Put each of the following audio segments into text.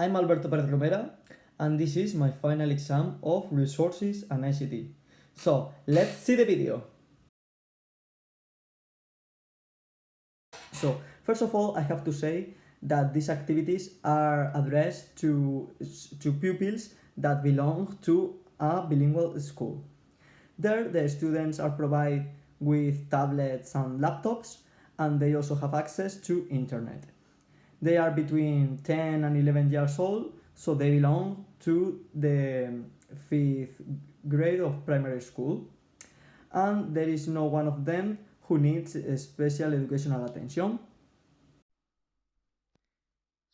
I'm Alberto Pérez Romera, and this is my final exam of Resources and ICT. So, let's see the video. So, first of all, I have to say that these activities are addressed to pupils that belong to a bilingual school. There, the students are provided with tablets and laptops, and they also have access to internet. They are between 10 and 11 years old, so they belong to the 5th grade of primary school. And there is no one of them who needs special educational attention.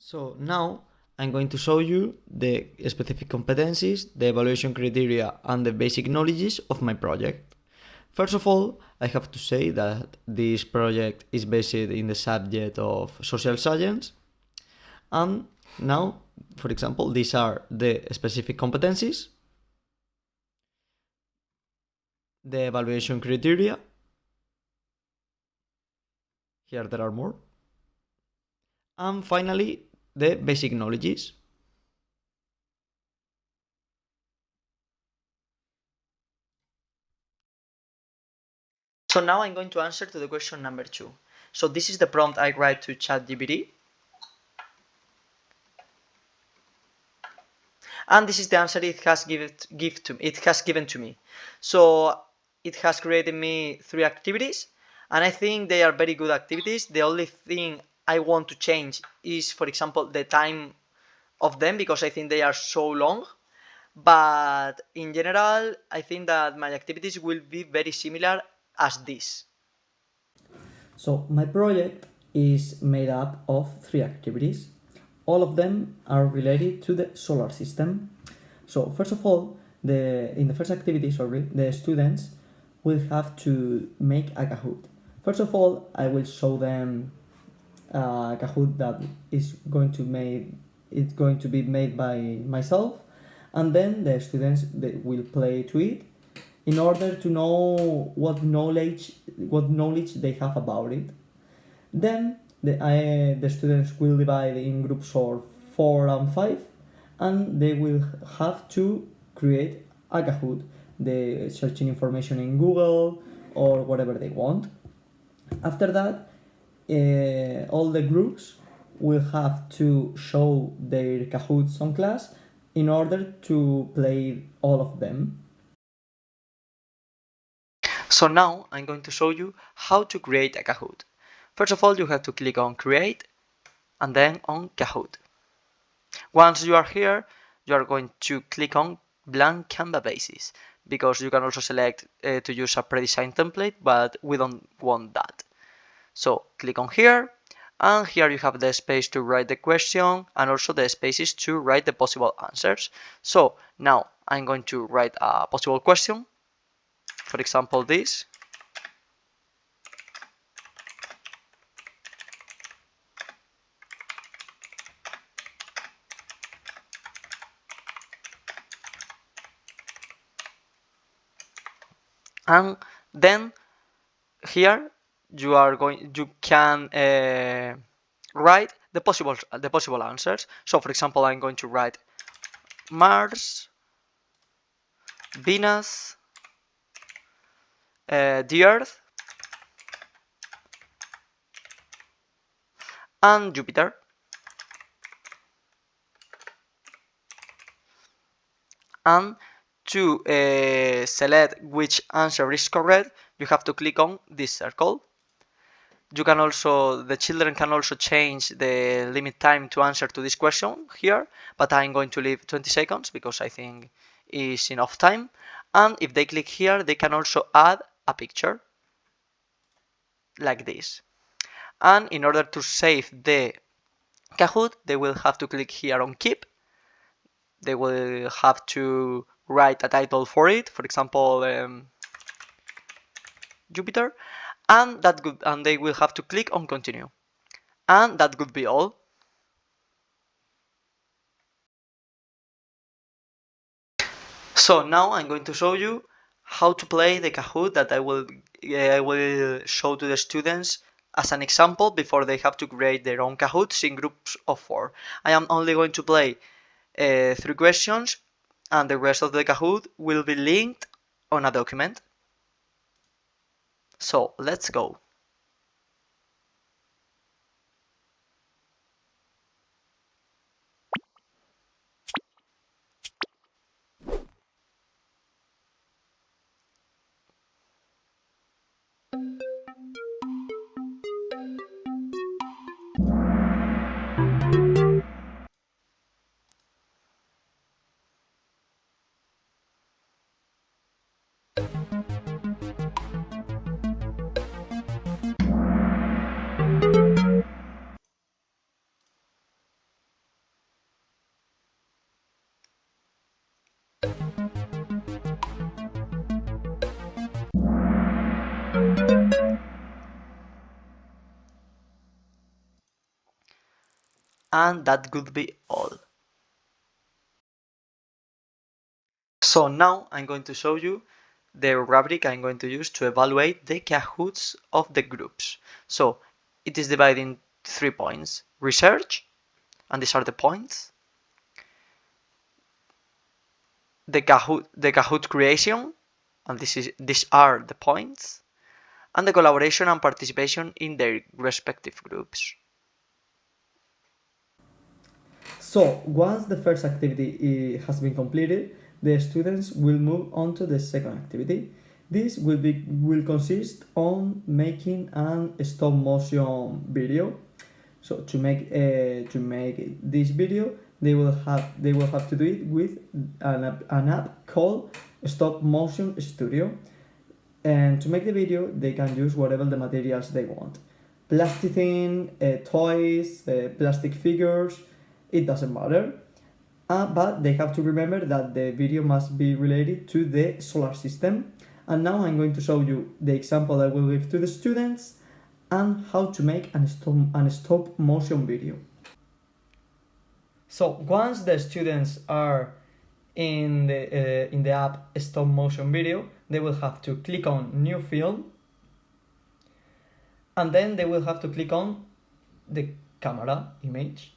So now I'm going to show you the specific competencies, the evaluation criteria, and the basic knowledges of my project. First of all, I have to say that this project is based in the subject of social science. And now, for example, these are the specific competencies, the evaluation criteria. Here there are more. And finally, the basic knowledges. So now I'm going to answer to the question number 2. So this is the prompt I write to ChatGPT. And this is the answer it has given to me. So it has created me 3 activities, and I think they are very good activities. The only thing I want to change is, for example, the time of them, because I think they are so long. But in general, I think that my activities will be very similar as this. So my project is made up of 3 activities. All of them are related to the solar system. So first of all, in the first activity, the students will have to make a Kahoot. First of all, I will show them a Kahoot that is going to be made by myself, and then the students will play to it in order to know what knowledge they have about it. Then the students will divide in groups of 4 and 5, and they will have to create a Kahoot. They searching information in Google or whatever they want. After that, all the groups will have to show their Kahoots on class in order to play all of them. So now I'm going to show you how to create a Kahoot. First of all, you have to click on Create and then on Kahoot. Once you are here, you are going to click on Blank Canvas Basis, because you can also select to use a pre-designed template, but we don't want that. So click on here, and here you have the space to write the question and also the spaces to write the possible answers. So now I'm going to write a possible question. For example, this. And then here you can write the possible answers. So for example, I'm going to write Mars, Venus, the Earth, and Jupiter. And to select which answer is correct, you have to click on this circle. The children can also change the limit time to answer to this question here, but I'm going to leave 20 seconds because I think is enough time. And if they click here, they can also add a picture like this. And in order to save the Kahoot, they will have to click here on Keep. They will have to write a title for it, for example, Jupiter, and they will have to click on Continue. And that would be all. So now I'm going to show you how to play the Kahoot that I will show to the students as an example before they have to create their own Kahoots in groups of 4. I am only going to play 3 questions, and the rest of the Kahoot will be linked on a document. So let's go. And that could be all. So now I'm going to show you the rubric I'm going to use to evaluate the Kahoots of the groups. So it is divided in 3 points: research, and these are the points; the Kahoot creation, and these are the points; and the collaboration and participation in their respective groups. So once the first activity has been completed, the students will move on to the second activity. This will consist on making an stop motion video. So to make this video, they will have to do it with an app called Stop Motion Studio. And to make the video, they can use whatever the materials they want: plasticine, toys, plastic figures. It doesn't matter. But they have to remember that the video must be related to the solar system. And now I'm going to show you the example I will give to the students and how to make an stop motion video. So once the students are in the app stop motion video, they will have to click on new film, and then they will have to click on the camera image.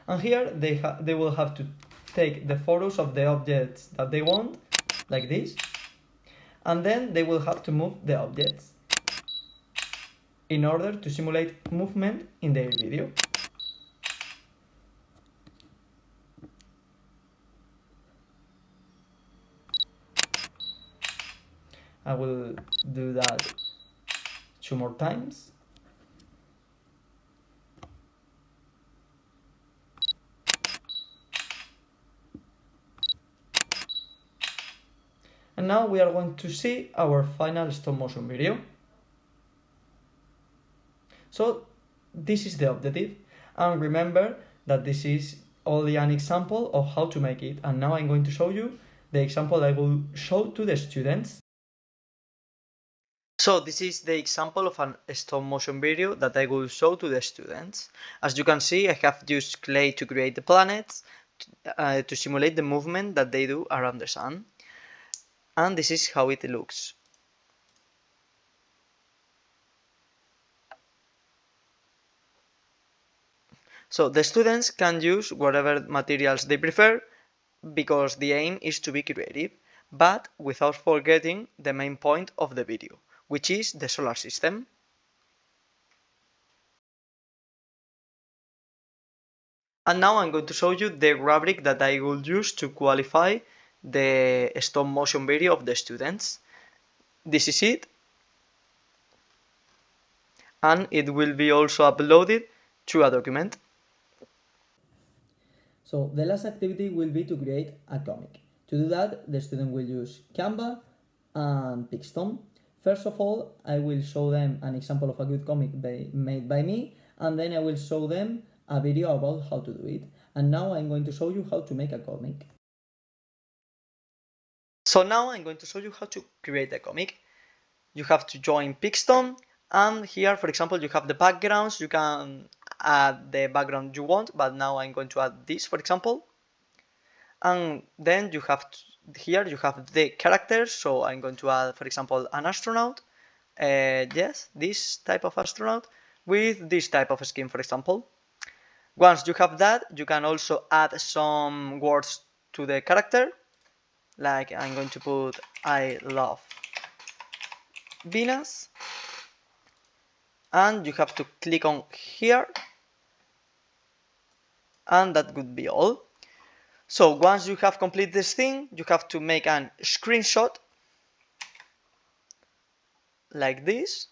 And here they will have to take the photos of the objects that they want, like this, and then they will have to move the objects in order to simulate movement in their video. I will do that 2 more times. And now we are going to see our final stop motion video. So this is the objective, and remember that this is only an example of how to make it, and now I'm going to show you the example I will show to the students. So this is the example of a stop motion video that I will show to the students. As you can see, I have used clay to create the planets, to simulate the movement that they do around the sun. And this is how it looks. So the students can use whatever materials they prefer, because the aim is to be creative, but without forgetting the main point of the video, which is the solar system. And now I'm going to show you the rubric that I will use to qualify the stop motion video of the students. This is it, and it will be also uploaded to a document. So the last activity will be to create a comic. To do that, the student will use Canva and Pixton. First of all, I will show them an example of a good comic made by me, and then I will show them a video about how to do it. And now I'm going to show you how to make a comic. So now I'm going to show you how to create a comic. You have to join Pixton, and here, for example, you have the backgrounds. You can add the background you want, but now I'm going to add this, for example. And then you have here you have the characters. So I'm going to add, for example, an astronaut, yes, this type of astronaut with this type of skin, for example. Once you have that, you can also add some words to the character. Like I'm going to put I love Venus. And you have to click on here. And that would be all. So once you have completed this thing, you have to make a screenshot like this.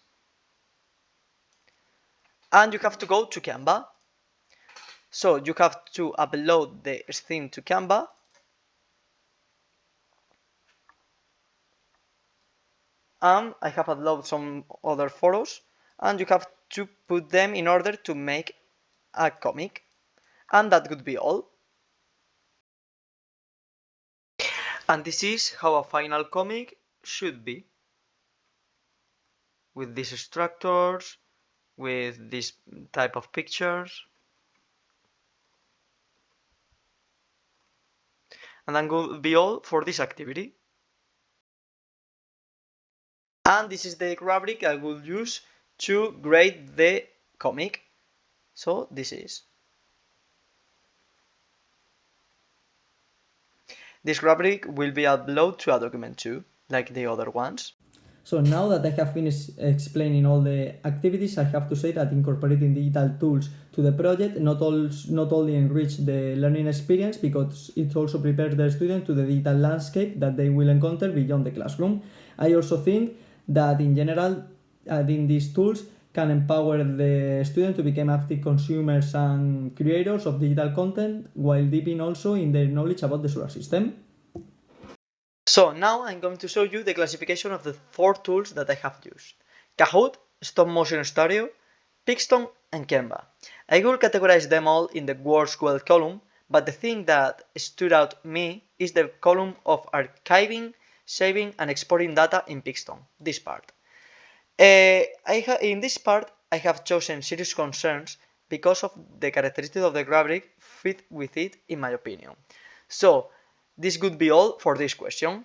And you have to go to Canva. So you have to upload the thing to Canva. And I have uploaded some other photos. And you have to put them in order to make a comic. And that would be all. And this is how a final comic should be. With these structures, with this type of pictures. And that will be all for this activity. And this is the rubric I will use to grade the comic. So this is. This rubric will be uploaded to a document too, like the other ones. So now that I have finished explaining all the activities, I have to say that incorporating digital tools to the project not only enrich the learning experience, because it also prepares the students to the digital landscape that they will encounter beyond the classroom. I also think that in general, adding these tools can empower the students to become active consumers and creators of digital content, while deepening also in their knowledge about the solar system. So now I'm going to show you the classification of the 4 tools that I have used: Kahoot, Stop Motion Studio, Pixton, and Canva. I will categorize them all in the works well column, but the thing that stood out to me is the column of archiving, saving, and exporting data in Pixton, this part. In this part, I have chosen serious concerns because of the characteristics of the rubric fit with it, in my opinion. So, this could be all for this question.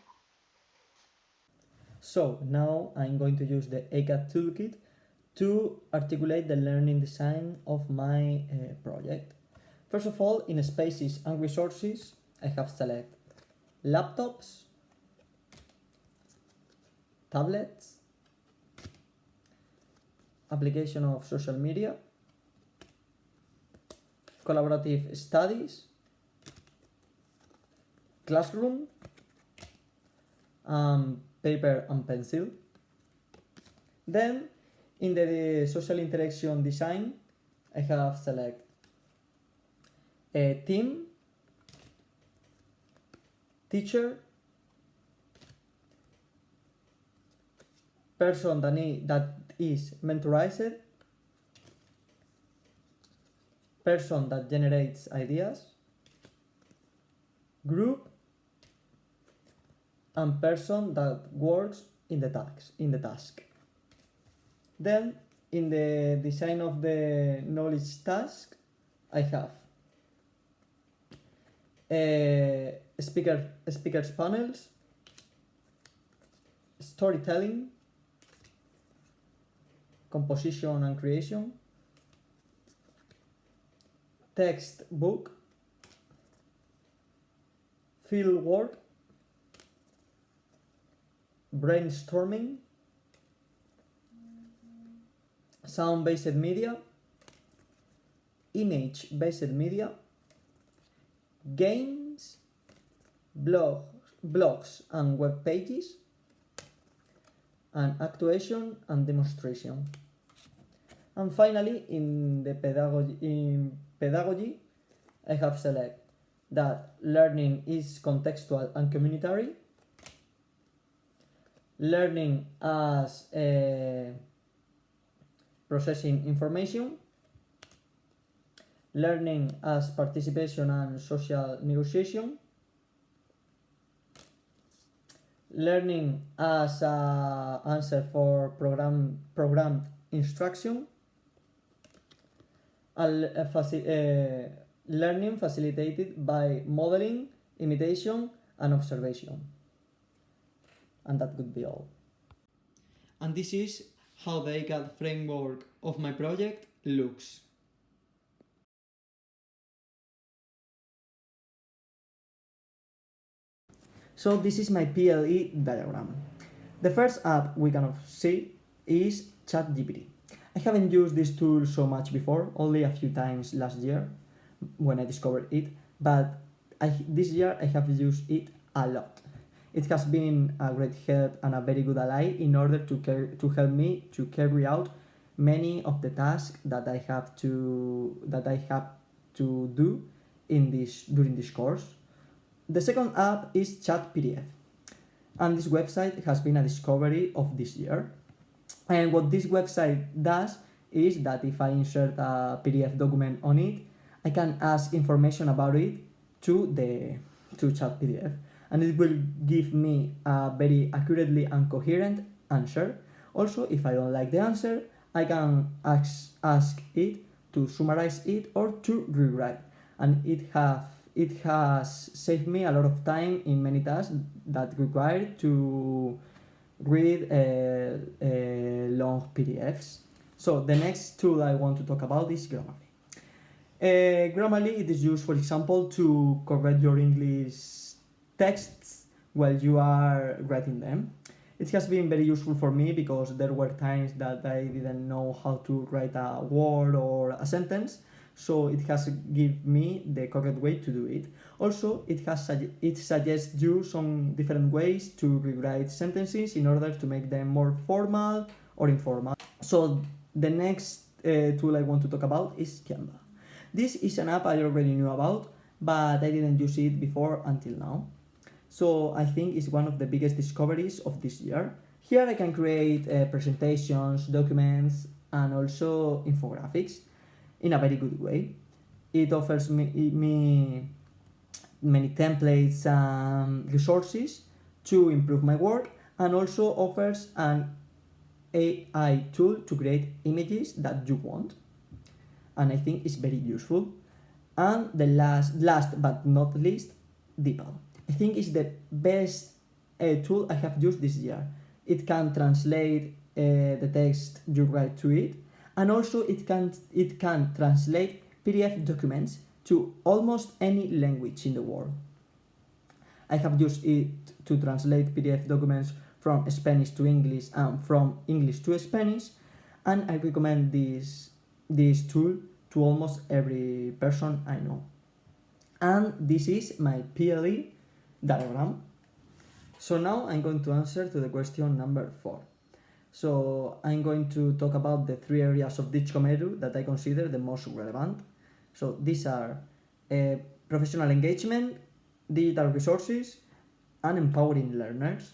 So now I'm going to use the ACAD toolkit to articulate the learning design of my project. First of all, in spaces and resources, I have selected laptops, tablets, application of social media, collaborative studies, classroom, paper and pencil. Then in the social interaction design, I have select a team, teacher, person that is mentorized, person that generates ideas, group, and person that works in the task. Then in the design of the knowledge task, I have speakers panels, storytelling, composition and creation, textbook, field work, brainstorming, sound-based media, image-based media, games, blogs and web pages, and actuation and demonstration. And finally, in pedagogy, I have selected that learning is contextual and communitary, learning as processing information, learning as participation and social negotiation, learning as an answer for programmed instruction, and learning facilitated by modeling, imitation, and observation. And that could be all. And this is how the iCAD framework of my project looks. So this is my PLE diagram. The first app we can see is ChatGPT. I haven't used this tool so much before, only a few times last year when I discovered it, but this year I have used it a lot. It has been a great help and a very good ally in order to help me to carry out many of the tasks that I have to do during this course. The second app is Chat PDF, and this website has been a discovery of this year. And what this website does is that if I insert a PDF document on it, I can ask information about it to Chat PDF, and it will give me a very accurately and coherent answer. Also, if I don't like the answer, I can ask it to summarize it or to rewrite, and it has saved me a lot of time in many tasks that require to read long PDFs. So the next tool I want to talk about is Grammarly. Grammarly, it is used, for example, to correct your English texts while you are writing them. It has been very useful for me because there were times that I didn't know how to write a word or a sentence, so it has given me the correct way to do it. Also, it suggests you some different ways to rewrite sentences in order to make them more formal or informal. So the next tool I want to talk about is Canva. This is an app I already knew about, but I didn't use it before until now. So I think it's one of the biggest discoveries of this year. Here I can create presentations, documents, and also infographics in a very good way. It offers me many templates and resources to improve my work, and also offers an AI tool to create images that you want, and I think it's very useful. And the last but not least, DeepL. I think it's the best tool I have used this year. It can translate the text you write to it, and also it can translate PDF documents to almost any language in the world. I have used it to translate PDF documents from Spanish to English and from English to Spanish, and I recommend this tool to almost every person I know. And this is my PLE diagram. So now I'm going to answer to the question number 4. So I'm going to talk about the 3 areas of Ditchcomeru that I consider the most relevant. So these are professional engagement, digital resources, and empowering learners.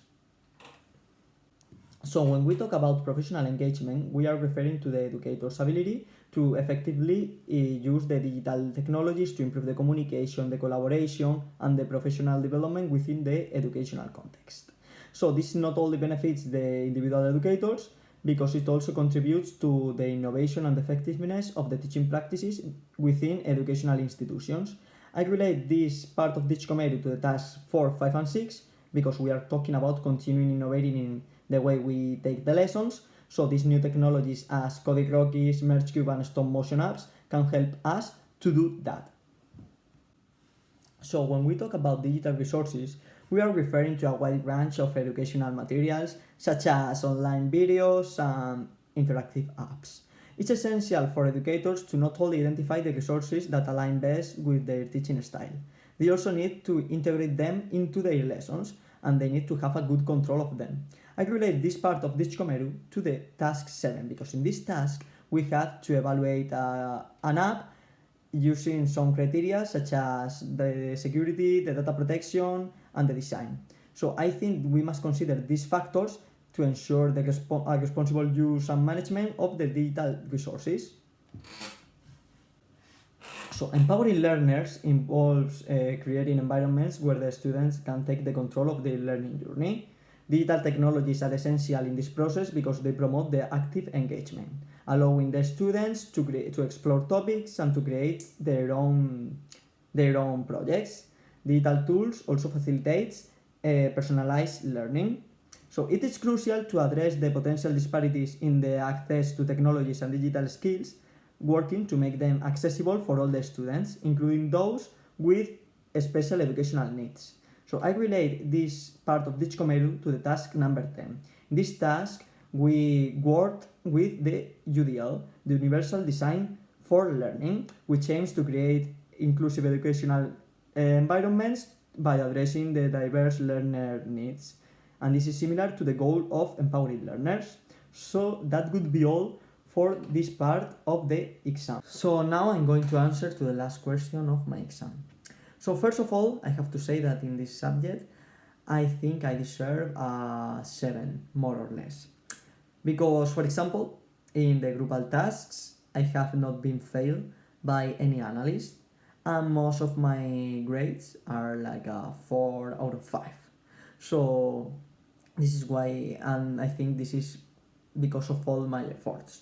So when we talk about professional engagement, we are referring to the educator's ability to effectively use the digital technologies to improve the communication, the collaboration, and the professional development within the educational context. So this not only benefits the individual educators, because it also contributes to the innovation and effectiveness of the teaching practices within educational institutions. I relate this part of Ditchcomeru to the tasks 4, 5, and 6, because we are talking about continuing innovating in the way we take the lessons. So these new technologies as Codec Rockies, MergeCube, and Stop Motion apps can help us to do that. So when we talk about digital resources, we are referring to a wide range of educational materials such as online videos and interactive apps. It's essential for educators to not only identify the resources that align best with their teaching style, they also need to integrate them into their lessons, and they need to have a good control of them. I relate this part of Ditchcomeru to the task 7, because in this task we have to evaluate an app using some criteria such as the security, the data protection, and the design. So I think we must consider these factors to ensure the responsible use and management of the digital resources. So empowering learners involves creating environments where the students can take the control of their learning journey. Digital technologies are essential in this process because they promote the active engagement, allowing the students to explore topics and to create their own projects. Digital tools also facilitates personalized learning. So it is crucial to address the potential disparities in the access to technologies and digital skills, working to make them accessible for all the students, including those with special educational needs. So I relate this part of Ditchcomeru to the task number 10. In this task, we worked with the UDL, the Universal Design for Learning, which aims to create inclusive educational environments by addressing the diverse learner needs. And this is similar to the goal of empowering learners. So that would be all for this part of the exam. So now I'm going to answer to the last question of my exam. So first of all, I have to say that in this subject, I think I deserve a 7, more or less. Because, for example, in the groupal tasks, I have not been failed by any analyst, and most of my grades are like a 4 out of 5. So this is why, and I think this is because of all my efforts,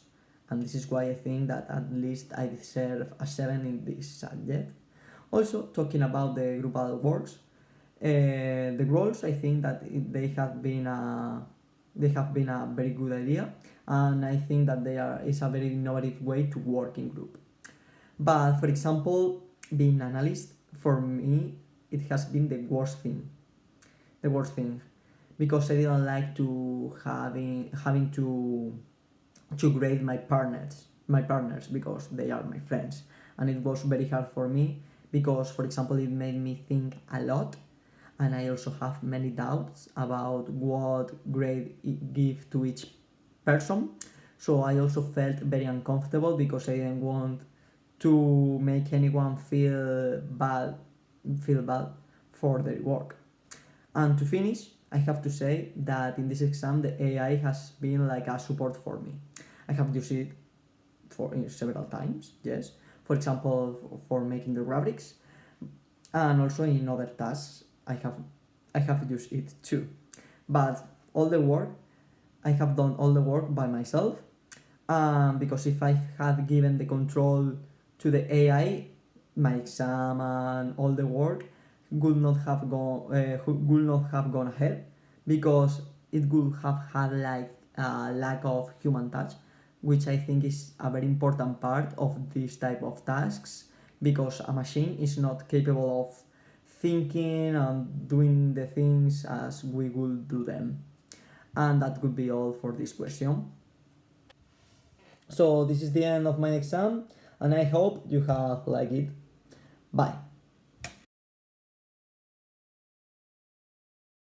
and this is why I think that at least I deserve a 7 in this subject. Also, talking about the groupal works, the roles, I think that they have been a very good idea, and I think that is a very innovative way to work in group. But for example, being analyst, for me it has been the worst thing, because I didn't like to having to grade my partners because they are my friends, and it was very hard for me because, for example, it made me think a lot, and I also have many doubts about what grade it give to each person. So I also felt very uncomfortable because I didn't want to make anyone feel bad for their work. And to finish, I have to say that in this exam the AI has been like a support for me. I have used it for several times, yes. For example, for making the rubrics, and also in other tasks I have used it too. But all the work, I have done all the work by myself, because if I had given the control to the AI, my exam and all the work would not have gone ahead, because it would have had like a lack of human touch, which I think is a very important part of this type of tasks, because a machine is not capable of thinking and doing the things as we would do them. And that could be all for this question. So this is the end of my exam, and I hope you have liked it. Bye.